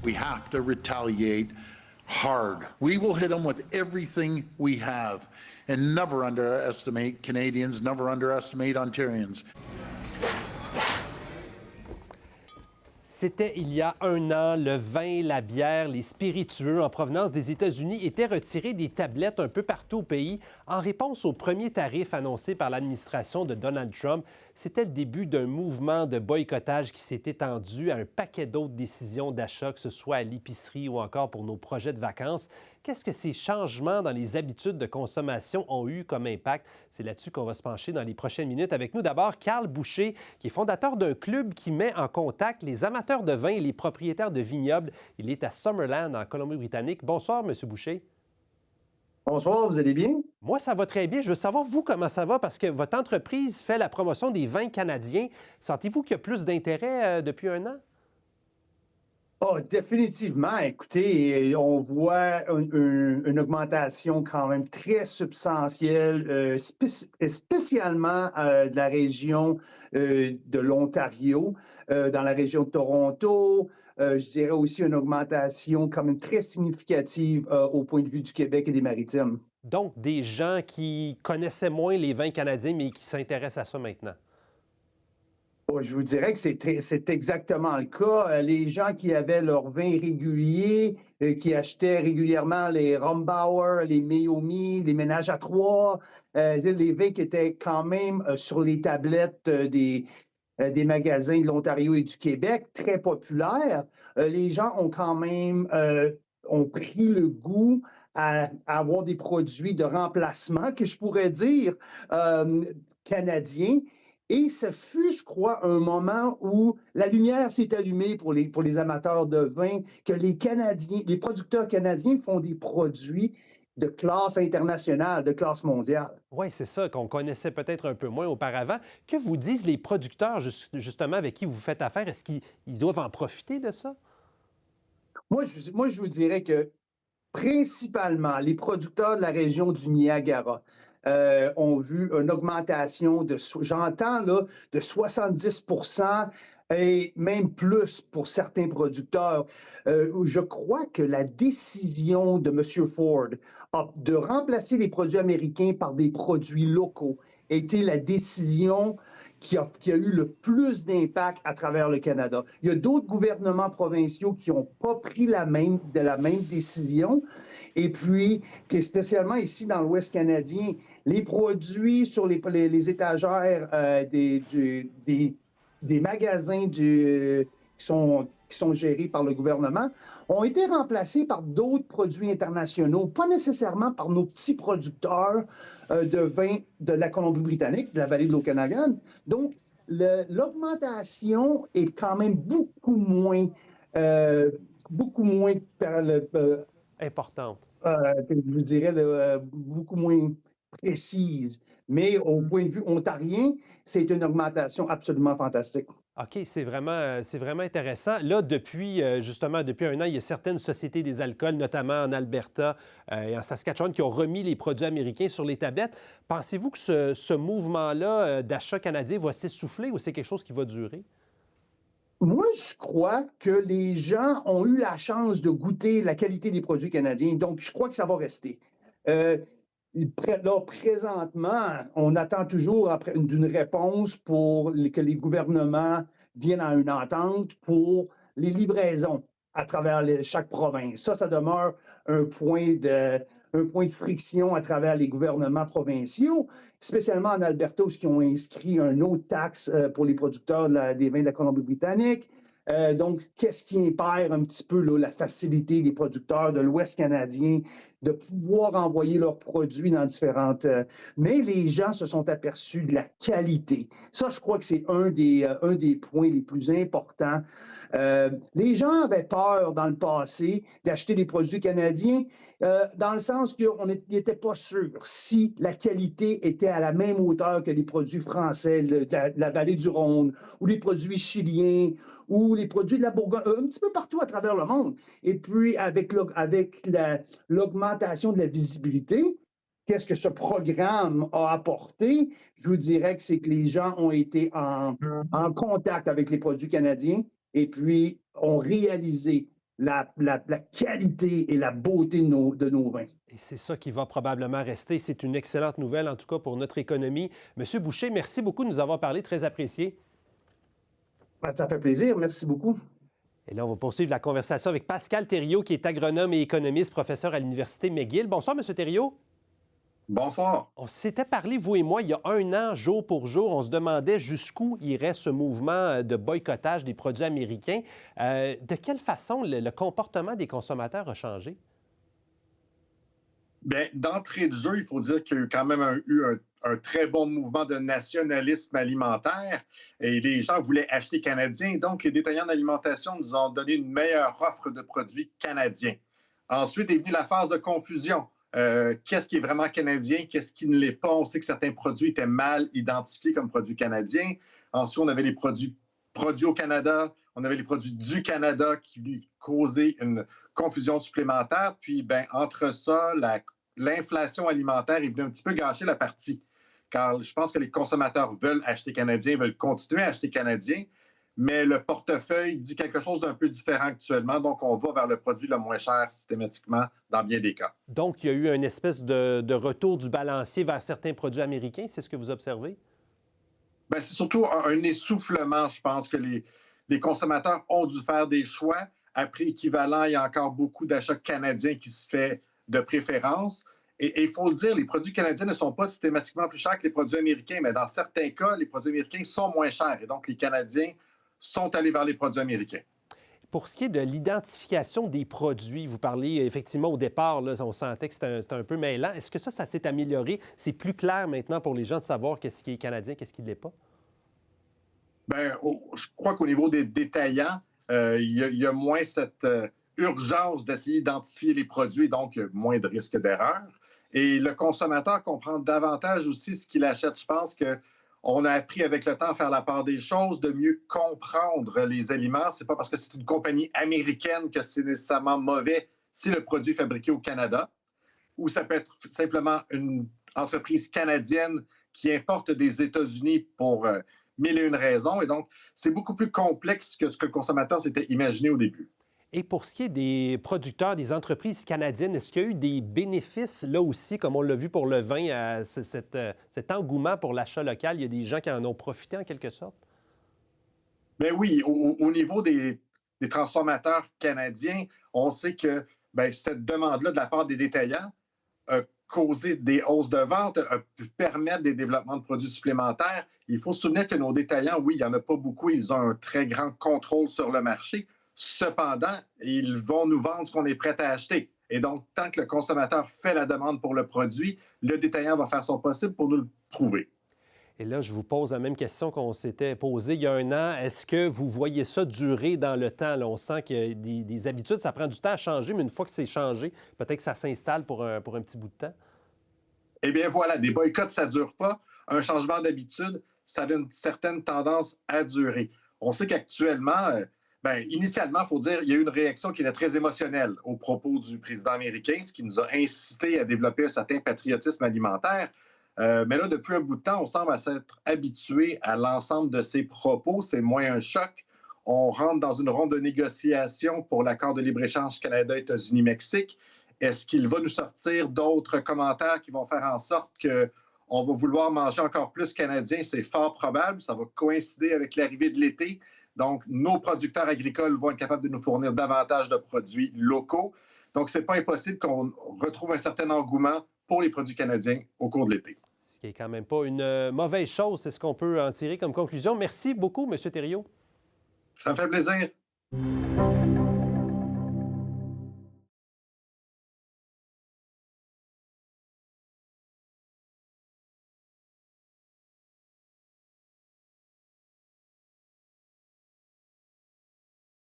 We have to retaliate hard. We will hit them with everything we have and never underestimate Canadians, never underestimate Ontarians. C'était il y a un an, le vin, la bière, les spiritueux en provenance des États-Unis étaient retirés des tablettes un peu partout au pays en réponse aux premiers tarifs annoncés par l'administration de Donald Trump. C'était le début d'un mouvement de boycottage qui s'est étendu à un paquet d'autres décisions d'achat, que ce soit à l'épicerie ou encore pour nos projets de vacances. Qu'est-ce que ces changements dans les habitudes de consommation ont eu comme impact? C'est là-dessus qu'on va se pencher dans les prochaines minutes. Avec nous d'abord, Carl Boucher, qui est fondateur d'un club qui met en contact les amateurs de vin et les propriétaires de vignobles. Il est à Summerland, en Colombie-Britannique. Bonsoir, M. Boucher. Bonsoir, vous allez bien? Moi, ça va très bien. Je veux savoir, vous, comment ça va, parce que votre entreprise fait la promotion des vins canadiens. Sentez-vous qu'il y a plus d'intérêt depuis un an? Oh, définitivement. Écoutez, on voit une augmentation quand même très substantielle, spécialement de la région de l'Ontario, dans la région de Toronto. Je dirais aussi une augmentation quand même très significative au point de vue du Québec et des Maritimes. Donc, des gens qui connaissaient moins les vins canadiens, mais qui s'intéressent à ça maintenant. Je vous dirais que c'est exactement le cas. Les gens qui avaient leur vin régulier, qui achetaient régulièrement les Rombauer, les Meiomi, les ménages à trois, les vins qui étaient quand même sur les tablettes des magasins de l'Ontario et du Québec, très populaires, les gens ont quand même ont pris le goût à avoir des produits de remplacement, que je pourrais dire, canadiens. Et ce fut, je crois, un moment où la lumière s'est allumée pour les amateurs de vin, que les Canadiens, les producteurs canadiens font des produits de classe internationale, de classe mondiale. Oui, c'est ça, qu'on connaissait peut-être un peu moins auparavant. Que vous disent les producteurs, justement, avec qui vous faites affaire? Est-ce qu'ils doivent en profiter de ça? Moi, je vous dirais que principalement, les producteurs de la région du Niagara ont vu une augmentation j'entends là, de 70% et même plus pour certains producteurs. Je crois que la décision de M. Ford de remplacer les produits américains par des produits locaux a été la décision qui a eu le plus d'impact à travers le Canada. Il y a d'autres gouvernements provinciaux qui n'ont pas pris la même décision. Et puis, spécialement ici dans l'Ouest canadien, les produits sur les étagères des magasins qui sont gérés par le gouvernement ont été remplacés par d'autres produits internationaux, pas nécessairement par nos petits producteurs de vin de la Colombie-Britannique, de la vallée de l'Okanagan. Donc, l'augmentation est quand même beaucoup moins importante. Je vous dirais beaucoup moins précise. Mais au point de vue ontarien, c'est une augmentation absolument fantastique. OK, c'est vraiment intéressant. Là, depuis un an, il y a certaines sociétés des alcools, notamment en Alberta et en Saskatchewan, qui ont remis les produits américains sur les tablettes. Pensez-vous que ce mouvement-là d'achat canadien va s'essouffler ou c'est quelque chose qui va durer? Moi, je crois que les gens ont eu la chance de goûter la qualité des produits canadiens, donc je crois que ça va rester. Là, présentement, on attend toujours d'une réponse pour que les gouvernements viennent à une entente pour les livraisons à travers chaque province. Ça demeure un point de friction à travers les gouvernements provinciaux, spécialement en Alberta, où ils ont inscrit une autre taxe pour les producteurs des vins de la Colombie-Britannique. Donc, qu'est-ce qui impère un petit peu là, la facilité des producteurs de l'Ouest canadien de pouvoir envoyer leurs produits dans différentes... mais les gens se sont aperçus de la qualité. Ça, je crois que c'est un des points les plus importants. Les gens avaient peur dans le passé d'acheter des produits canadiens dans le sens qu'on n'était pas sûr si la qualité était à la même hauteur que les produits français de la vallée du Rhône ou les produits chiliens ou les produits de la Bourgogne, un petit peu partout à travers le monde. Et puis, avec l'augmentation de la visibilité, qu'est-ce que ce programme a apporté? Je vous dirais que c'est que les gens ont été en contact avec les produits canadiens et puis ont réalisé la qualité et la beauté de nos vins. Et c'est ça qui va probablement rester. C'est une excellente nouvelle, en tout cas, pour notre économie. Monsieur Boucher, merci beaucoup de nous avoir parlé. Très apprécié. Ben, ça fait plaisir. Merci beaucoup. Et là, on va poursuivre la conversation avec Pascal Thériault, qui est agronome et économiste, professeur à l'Université McGill. Bonsoir, Monsieur Thériault. Bonsoir. On s'était parlé, vous et moi, il y a un an, jour pour jour. On se demandait jusqu'où irait ce mouvement de boycottage des produits américains. De quelle façon le comportement des consommateurs a changé? Bien, d'entrée de jeu, il faut dire qu'il y a eu quand même un très bon mouvement de nationalisme alimentaire et les gens voulaient acheter canadien. Donc, les détaillants d'alimentation nous ont donné une meilleure offre de produits canadiens. Ensuite est venue la phase de confusion. Qu'est-ce qui est vraiment canadien? Qu'est-ce qui ne l'est pas? On sait que certains produits étaient mal identifiés comme produits canadiens. Ensuite, on avait les produits produits au Canada. On avait les produits du Canada qui lui causaient une confusion supplémentaire. Puis, ben, entre ça, l'inflation alimentaire est venue un petit peu gâcher la partie. Car je pense que les consommateurs veulent acheter canadien, veulent continuer à acheter canadien, mais le portefeuille dit quelque chose d'un peu différent actuellement. Donc, on va vers le produit le moins cher systématiquement dans bien des cas. Donc, il y a eu une espèce de retour du balancier vers certains produits américains. C'est ce que vous observez? Bien, c'est surtout un essoufflement. Je pense que les consommateurs ont dû faire des choix. À prix équivalent, il y a encore beaucoup d'achats canadiens qui se fait de préférence. Et il faut le dire, les produits canadiens ne sont pas systématiquement plus chers que les produits américains, mais dans certains cas, les produits américains sont moins chers. Et donc, les Canadiens sont allés vers les produits américains. Pour ce qui est de l'identification des produits, vous parlez effectivement au départ, là, on sentait que c'était un peu mêlant. Est-ce que ça s'est amélioré? C'est plus clair maintenant pour les gens de savoir qu'est-ce qui est canadien, qu'est-ce qui ne l'est pas? Bien, je crois qu'au niveau des détaillants, il y a moins cette urgence d'essayer d'identifier les produits, donc moins de risque d'erreur. Et le consommateur comprend davantage aussi ce qu'il achète. Je pense qu'on a appris avec le temps à faire la part des choses, de mieux comprendre les aliments. Ce n'est pas parce que c'est une compagnie américaine que c'est nécessairement mauvais si le produit est fabriqué au Canada. Ou ça peut être simplement une entreprise canadienne qui importe des États-Unis pour mille et une raisons. Et donc, c'est beaucoup plus complexe que ce que le consommateur s'était imaginé au début. Et pour ce qui est des producteurs, des entreprises canadiennes, est-ce qu'il y a eu des bénéfices là aussi, comme on l'a vu pour le vin, cet engouement pour l'achat local? Il y a des gens qui en ont profité en quelque sorte? Bien oui, au niveau des transformateurs canadiens, on sait que bien, cette demande-là de la part des détaillants a causé des hausses de vente, a pu permettre des développements de produits supplémentaires. Il faut se souvenir que nos détaillants, oui, il n'y en a pas beaucoup, ils ont un très grand contrôle sur le marché. Cependant, ils vont nous vendre ce qu'on est prêt à acheter. Et donc, tant que le consommateur fait la demande pour le produit, le détaillant va faire son possible pour nous le trouver. Et là, je vous pose la même question qu'on s'était posée il y a un an. Est-ce que vous voyez ça durer dans le temps? Là, on sent que des habitudes, ça prend du temps à changer, mais une fois que c'est changé, peut-être que ça s'installe pour un petit bout de temps. Eh bien voilà, des boycotts, ça ne dure pas. Un changement d'habitude, ça a une certaine tendance à durer. On sait qu'actuellement, initialement, il faut dire, il y a eu une réaction qui était très émotionnelle aux propos du président américain, ce qui nous a incité à développer un certain patriotisme alimentaire. Mais là, depuis un bout de temps, on semble s'être habitué à l'ensemble de ces propos. C'est moins un choc. On rentre dans une ronde de négociation pour l'accord de libre-échange Canada, États-Unis, Mexique. Est-ce qu'il va nous sortir d'autres commentaires qui vont faire en sorte qu'on va vouloir manger encore plus canadien? C'est fort probable. Ça va coïncider avec l'arrivée de l'été. Donc, nos producteurs agricoles vont être capables de nous fournir davantage de produits locaux. Donc, ce n'est pas impossible qu'on retrouve un certain engouement pour les produits canadiens au cours de l'été. Ce qui n'est quand même pas une mauvaise chose, c'est ce qu'on peut en tirer comme conclusion. Merci beaucoup, M. Thériault. Ça me fait plaisir.